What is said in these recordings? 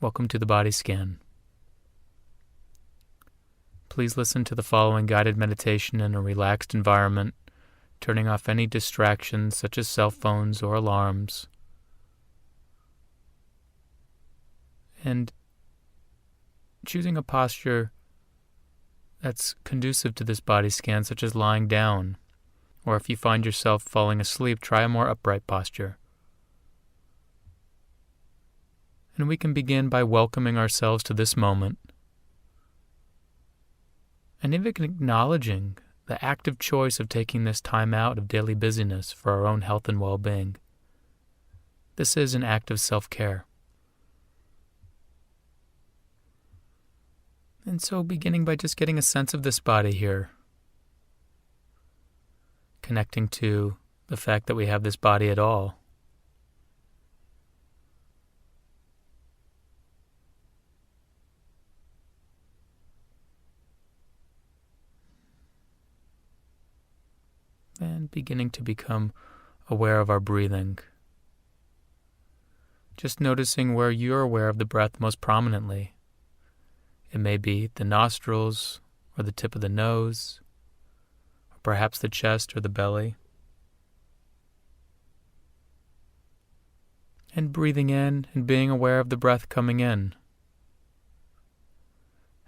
Welcome to the body scan. Please listen to the following guided meditation in a relaxed environment, turning off any distractions such as cell phones or alarms, and choosing a posture that's conducive to this body scan, such as lying down, or if you find yourself falling asleep, try a more upright posture. And we can begin by welcoming ourselves to this moment, and even acknowledging the active choice of taking this time out of daily busyness for our own health and well-being. This is an act of self-care. And so beginning by just getting a sense of this body here, connecting to the fact that we have this body at all. And beginning to become aware of our breathing. Just noticing where you're aware of the breath most prominently. It may be the nostrils or the tip of the nose, or perhaps the chest or the belly. And breathing in and being aware of the breath coming in.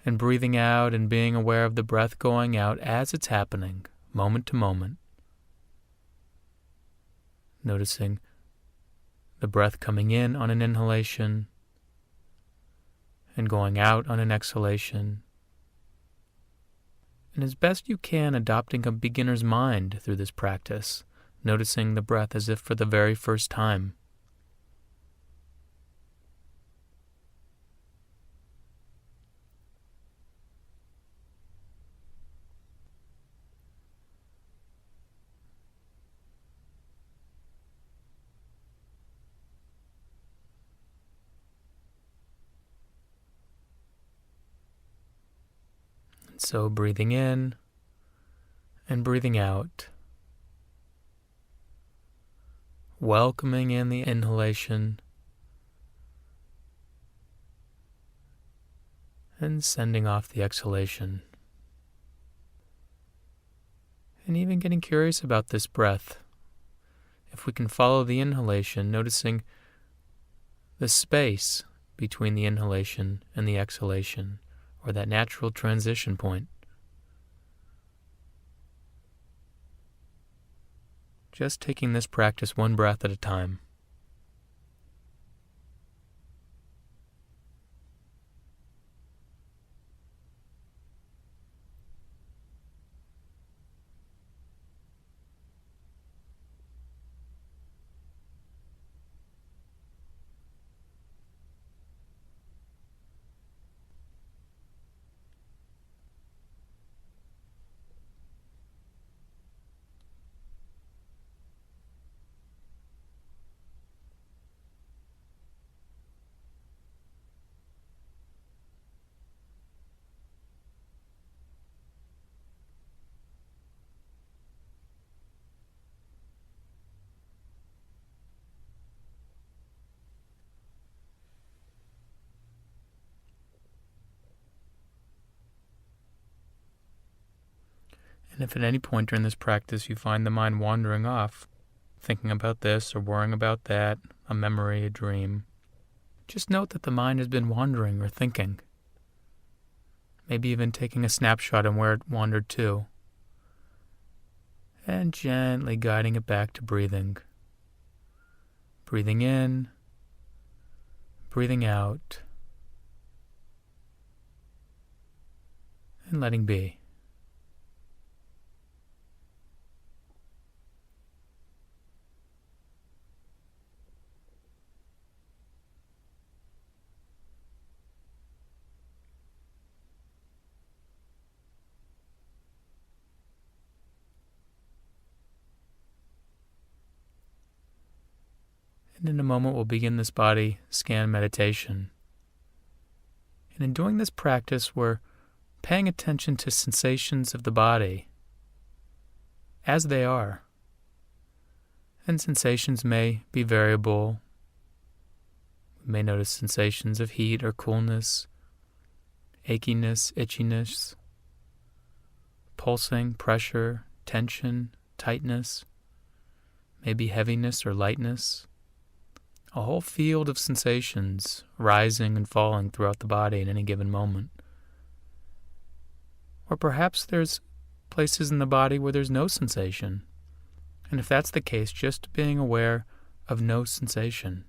And breathing out and being aware of the breath going out as it's happening, moment to moment. Noticing the breath coming in on an inhalation and going out on an exhalation. And as best you can, adopting a beginner's mind through this practice, noticing the breath as if for the very first time. So breathing in and breathing out, welcoming in the inhalation and sending off the exhalation. And even getting curious about this breath. If we can follow the inhalation, noticing the space between the inhalation and the exhalation, or that natural transition point. Just taking this practice one breath at a time. And if at any point during this practice you find the mind wandering off, thinking about this or worrying about that, a memory, a dream, just note that the mind has been wandering or thinking. Maybe even taking a snapshot on where it wandered to. And gently guiding it back to breathing. Breathing in, breathing out, and letting be. And in a moment, we'll begin this body scan meditation. And in doing this practice, we're paying attention to sensations of the body as they are. And sensations may be variable. We may notice sensations of heat or coolness, achiness, itchiness, pulsing, pressure, tension, tightness, maybe heaviness or lightness. A whole field of sensations rising and falling throughout the body at any given moment. Or perhaps there's places in the body where there's no sensation. And if that's the case, just being aware of no sensation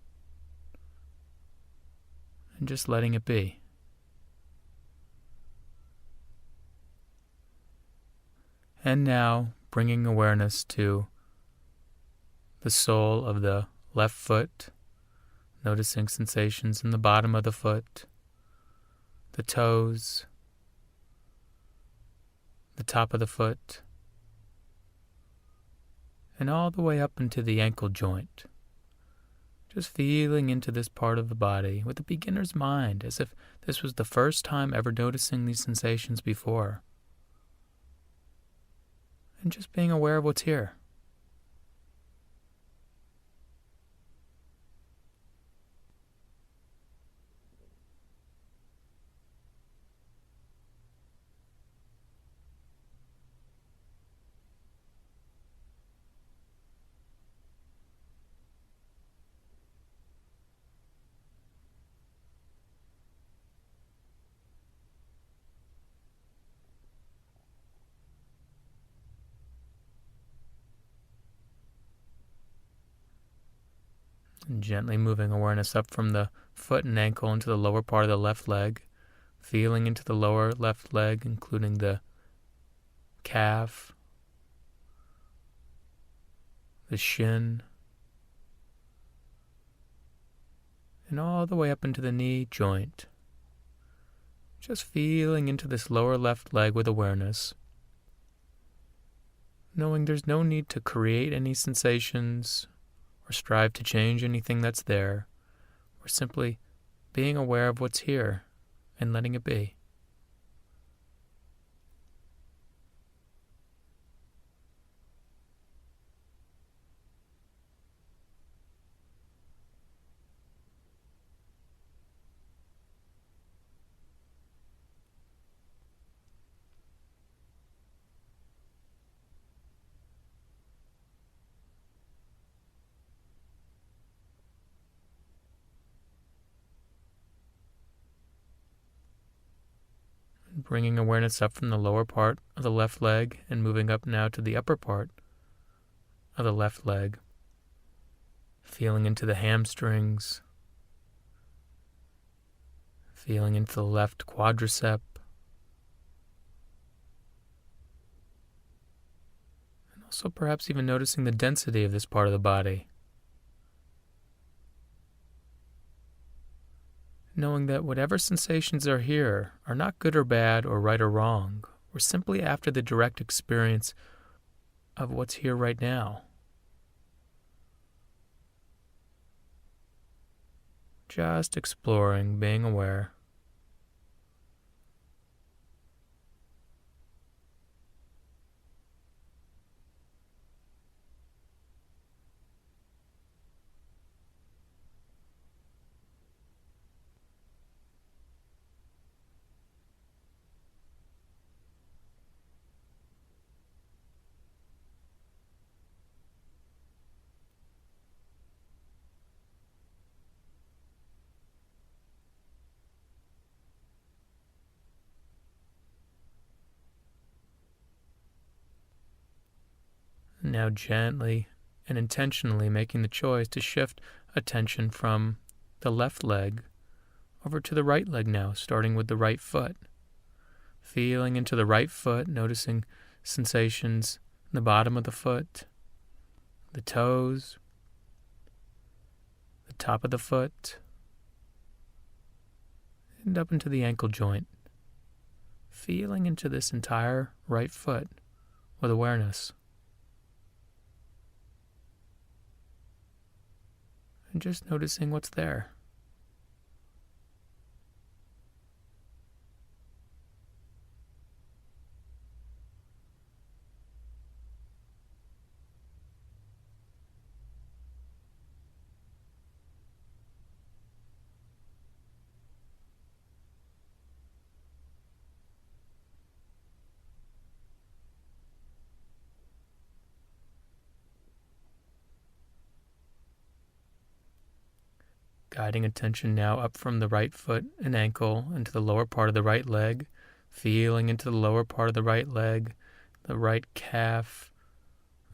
and just letting it be. And now bringing awareness to the sole of the left foot, noticing sensations in the bottom of the foot, the toes, the top of the foot, and all the way up into the ankle joint. Just feeling into this part of the body with a beginner's mind, as if this was the first time ever noticing these sensations before. And just being aware of what's here. And gently moving awareness up from the foot and ankle into the lower part of the left leg, feeling into the lower left leg, including the calf, the shin, and all the way up into the knee joint. Just feeling into this lower left leg with awareness, knowing there's no need to create any sensations or strive to change anything that's there. We're simply being aware of what's here and letting it be. Bringing awareness up from the lower part of the left leg and moving up now to the upper part of the left leg. Feeling into the hamstrings, feeling into the left quadricep, and also perhaps even noticing the density of this part of the body. Knowing that whatever sensations are here are not good or bad or right or wrong. We're simply after the direct experience of what's here right now. Just exploring, being aware. Now gently and intentionally making the choice to shift attention from the left leg over to the right leg now, starting with the right foot. Feeling into the right foot, noticing sensations in the bottom of the foot, the toes, the top of the foot, and up into the ankle joint. Feeling into this entire right foot with awareness. And just noticing what's there. Guiding attention now up from the right foot and ankle into the lower part of the right leg, feeling into the lower part of the right leg, the right calf,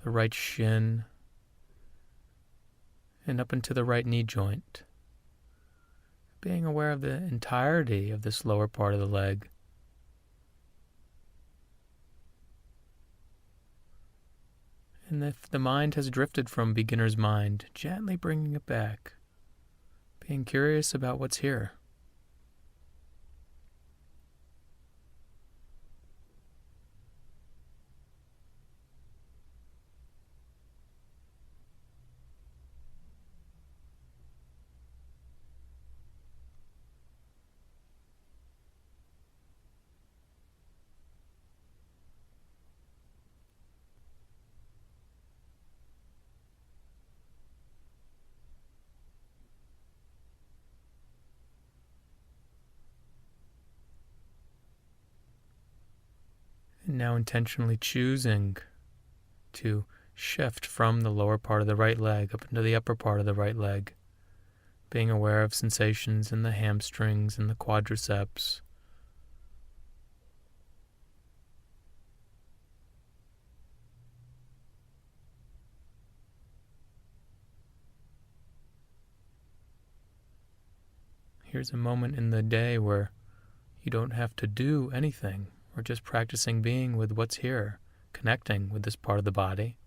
the right shin, and up into the right knee joint. Being aware of the entirety of this lower part of the leg. And if the mind has drifted from beginner's mind, gently bringing it back. Being curious about what's here. And now intentionally choosing to shift from the lower part of the right leg up into the upper part of the right leg. Being aware of sensations in the hamstrings and the quadriceps. Here's a moment in the day where you don't have to do anything. We're just practicing being with what's here, connecting with this part of the body.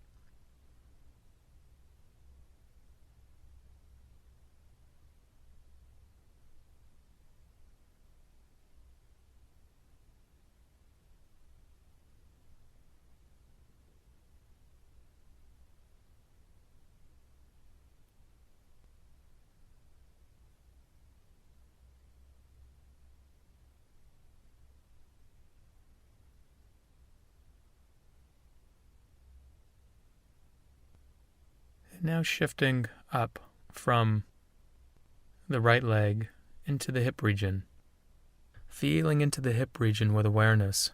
Now shifting up from the right leg into the hip region. Feeling into the hip region with awareness.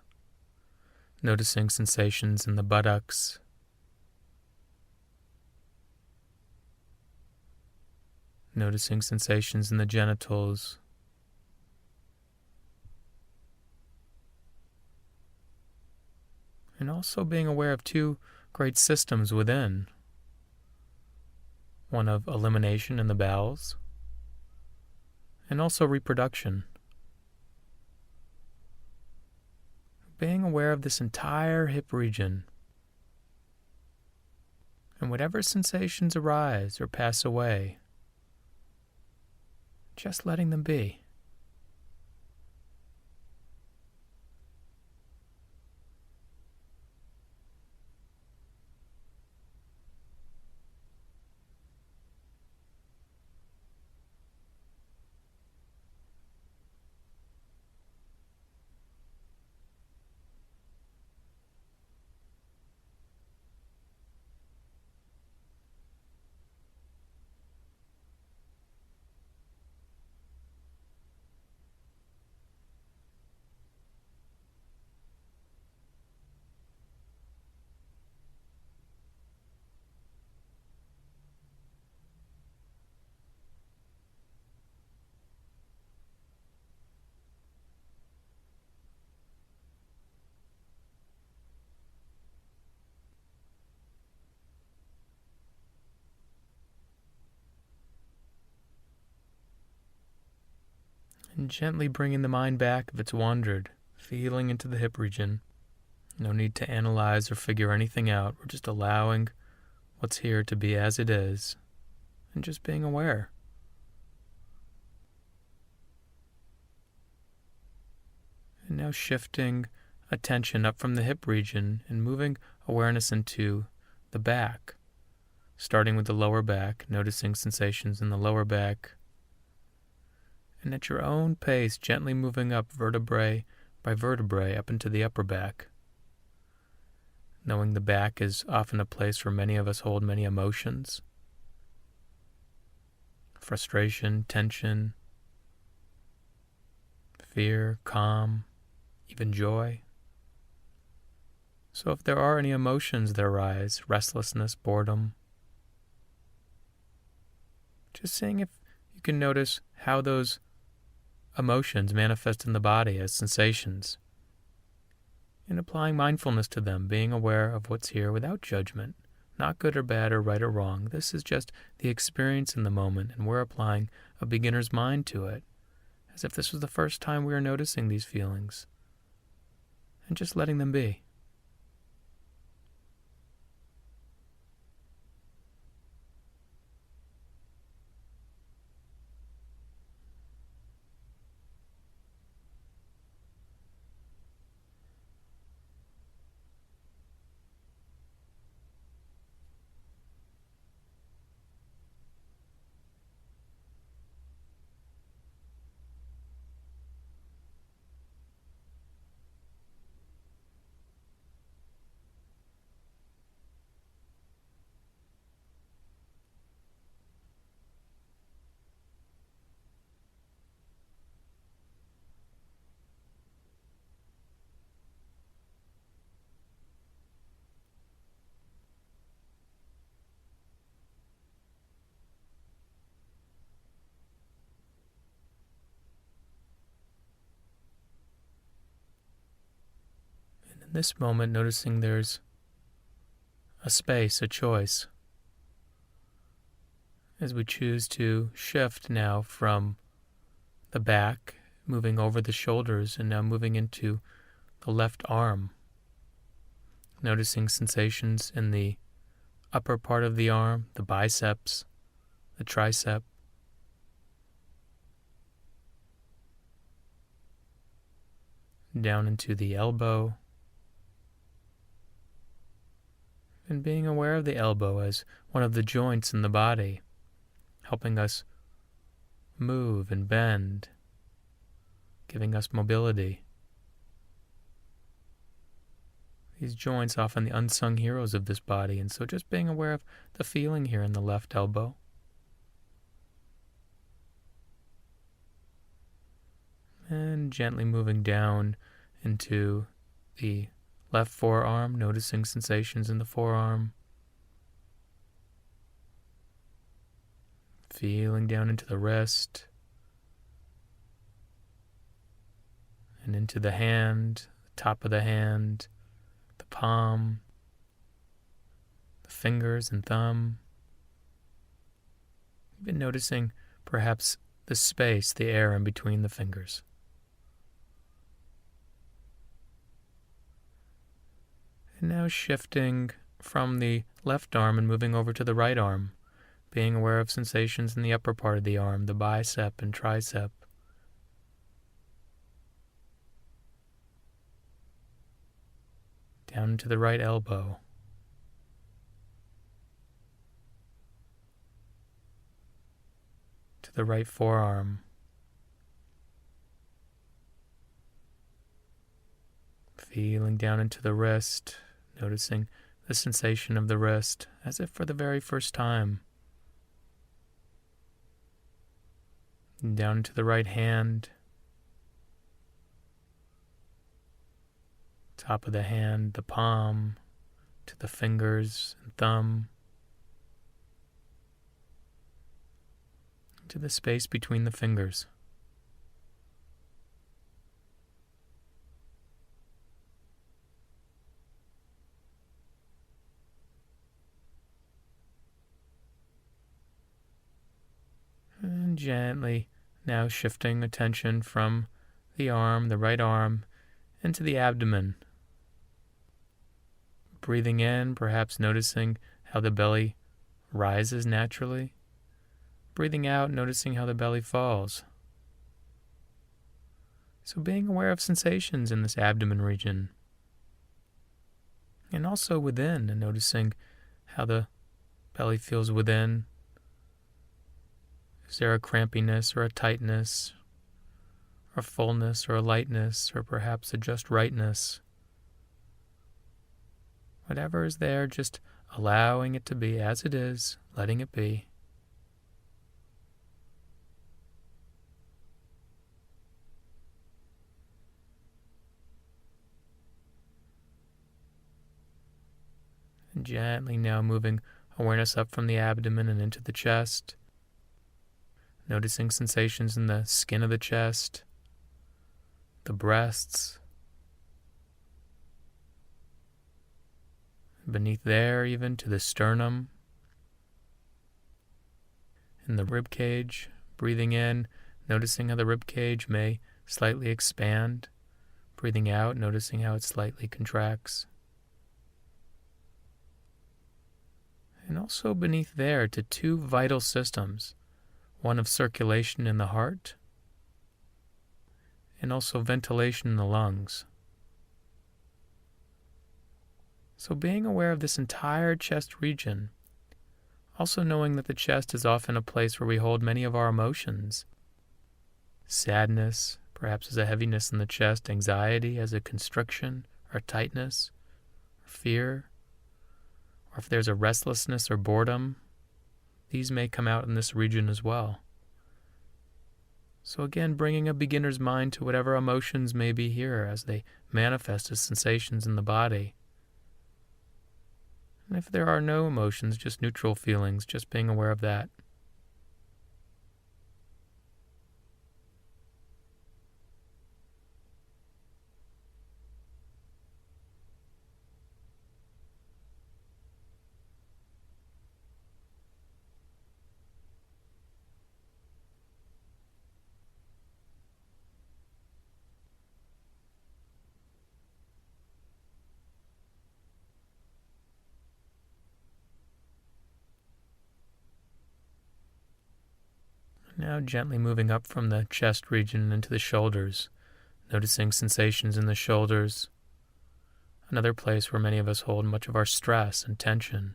Noticing sensations in the buttocks. Noticing sensations in the genitals. And also being aware of two great systems within. One of elimination in the bowels, and also reproduction. Being aware of this entire hip region, and whatever sensations arise or pass away, just letting them be. And gently bringing the mind back if it's wandered, feeling into the hip region. No need to analyze or figure anything out. We're just allowing what's here to be as it is, and just being aware. And now shifting attention up from the hip region and moving awareness into the back, starting with the lower back, noticing sensations in the lower back, and at your own pace, gently moving up vertebrae by vertebrae up into the upper back. Knowing the back is often a place where many of us hold many emotions. Frustration, tension, fear, calm, even joy. So if there are any emotions that arise, restlessness, boredom, just seeing if you can notice how those emotions manifest in the body as sensations, and applying mindfulness to them, being aware of what's here without judgment, not good or bad or right or wrong. This is just the experience in the moment, and we're applying a beginner's mind to it, as if this was the first time we were noticing these feelings, and just letting them be. In this moment, noticing there's a space, a choice, as we choose to shift now from the back, moving over the shoulders, and now moving into the left arm, noticing sensations in the upper part of the arm, the biceps, the tricep, down into the elbow, and being aware of the elbow as one of the joints in the body, helping us move and bend, giving us mobility. These joints often the unsung heroes of this body, and so just being aware of the feeling here in the left elbow. And gently moving down into the left forearm, noticing sensations in the forearm. Feeling down into the wrist. And into the hand, the top of the hand, the palm, the fingers and thumb. Even noticing perhaps the space, the air in between the fingers. And now shifting from the left arm and moving over to the right arm, being aware of sensations in the upper part of the arm, the bicep and tricep. Down into the right elbow. To the right forearm. Feeling down into the wrist, noticing the sensation of the wrist as if for the very first time. Down into the right hand. Top of the hand, the palm, to the fingers and thumb. To the space between the fingers. And gently now shifting attention from the arm, the right arm, into the abdomen. Breathing in, perhaps noticing how the belly rises naturally. Breathing out, noticing how the belly falls. So being aware of sensations in this abdomen region. And also within, and noticing how the belly feels within. Is there a crampiness or a tightness, or fullness or a lightness, or perhaps a just rightness? Whatever is there, just allowing it to be as it is, letting it be. And gently now moving awareness up from the abdomen and into the chest. noticing sensations in the skin of the chest, the breasts, beneath there even to the sternum, in the rib cage, breathing in, noticing how the rib cage may slightly expand, breathing out, noticing how it slightly contracts. And also beneath there to two vital systems, one of circulation in the heart and also ventilation in the lungs. So being aware of this entire chest region, also knowing that the chest is often a place where we hold many of our emotions. Sadness, perhaps as a heaviness in the chest, anxiety as a constriction or tightness, or fear, or if there's a restlessness or boredom, these may come out in this region as well. So again, bringing a beginner's mind to whatever emotions may be here as they manifest as sensations in the body. And if there are no emotions, just neutral feelings, just being aware of that. Now gently moving up from the chest region into the shoulders, noticing sensations in the shoulders, another place where many of us hold much of our stress and tension.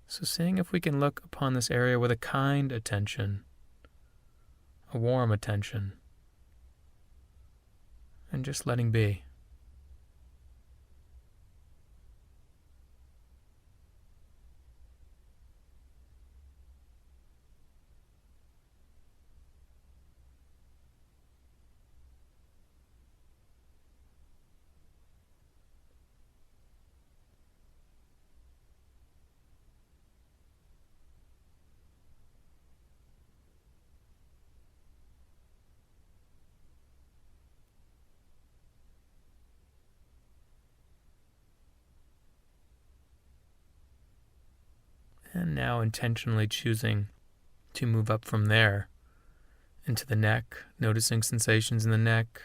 So seeing if we can look upon this area with a kind attention, a warm attention, and just letting be. And now intentionally choosing to move up from there into the neck, noticing sensations in the neck.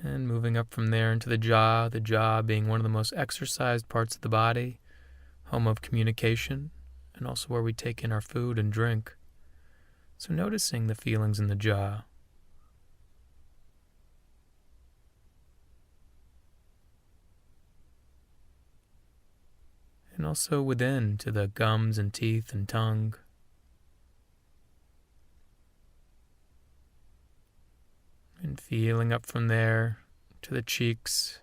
And moving up from there into the jaw being one of the most exercised parts of the body, home of communication, and also where we take in our food and drink. So noticing the feelings in the jaw. And also within to the gums and teeth and tongue. And feeling up from there to the cheeks.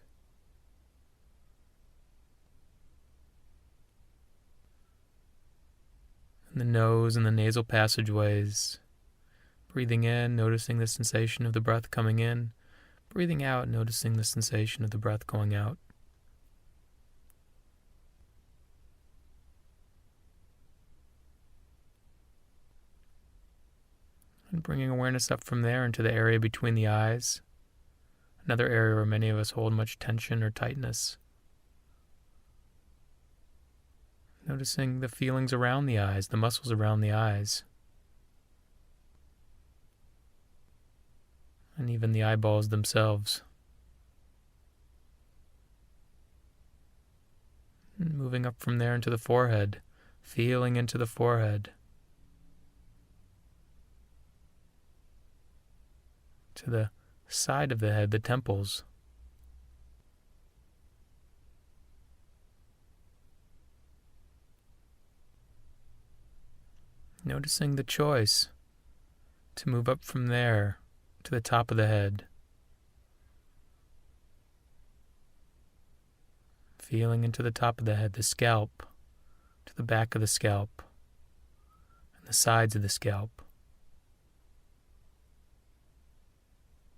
And the nose and the nasal passageways. Breathing in, noticing the sensation of the breath coming in. Breathing out, noticing the sensation of the breath going out. And bringing awareness up from there into the area between the eyes, another area where many of us hold much tension or tightness. Noticing the feelings around the eyes, the muscles around the eyes, and even the eyeballs themselves. And moving up from there into the forehead, feeling into the forehead. To the side of the head, the temples. Noticing the choice to move up from there to the top of the head. Feeling into the top of the head, the scalp, to the back of the scalp, and the sides of the scalp.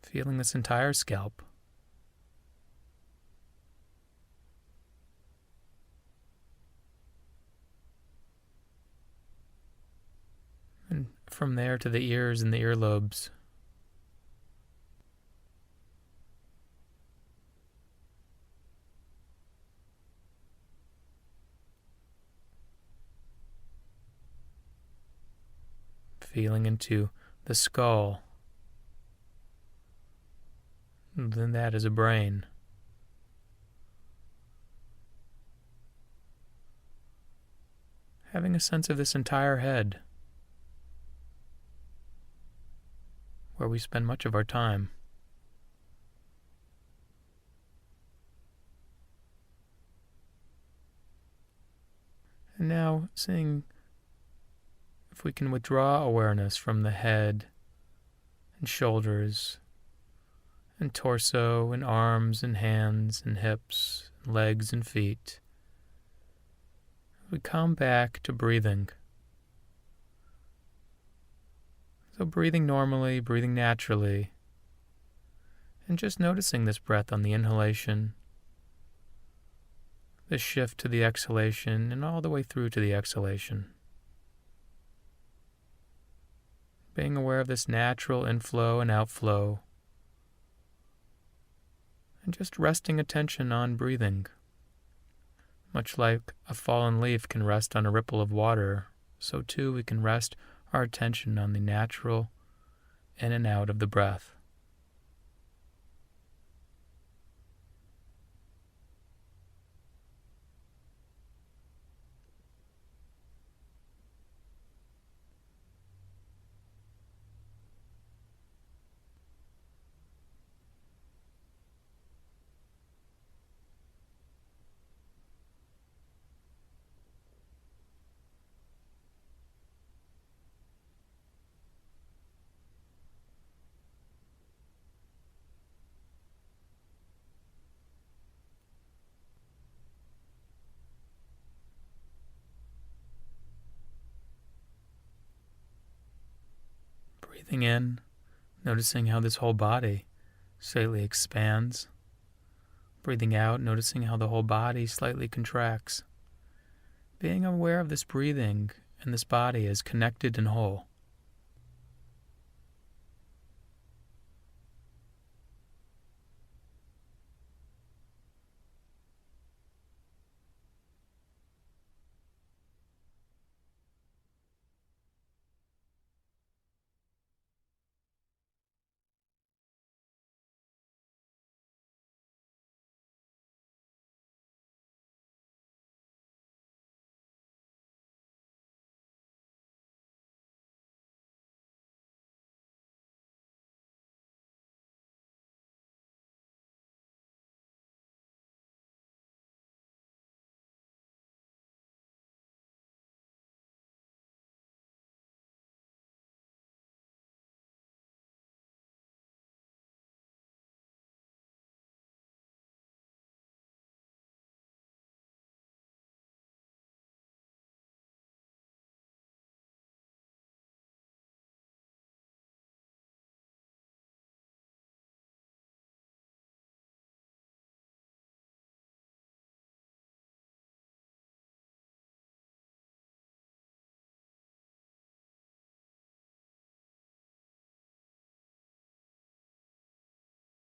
feeling this entire scalp. And from there to the ears and the earlobes. Feeling into the skull. And then that is a brain. Having a sense of this entire head, where we spend much of our time. And now seeing if we can withdraw awareness from the head and shoulders and torso and arms and hands and hips and legs and feet. We come back to breathing. So breathing normally, breathing naturally, and just noticing this breath on the inhalation, the shift to the exhalation, and all the way through to the exhalation. Being aware of this natural inflow and outflow, and just resting attention on breathing. Much like a fallen leaf can rest on a ripple of water, so too we can rest our attention on the natural in and out of the breath. Breathing in, noticing how this whole body slightly expands. Breathing out, noticing how the whole body slightly contracts. Being aware of this breathing and this body as connected and whole.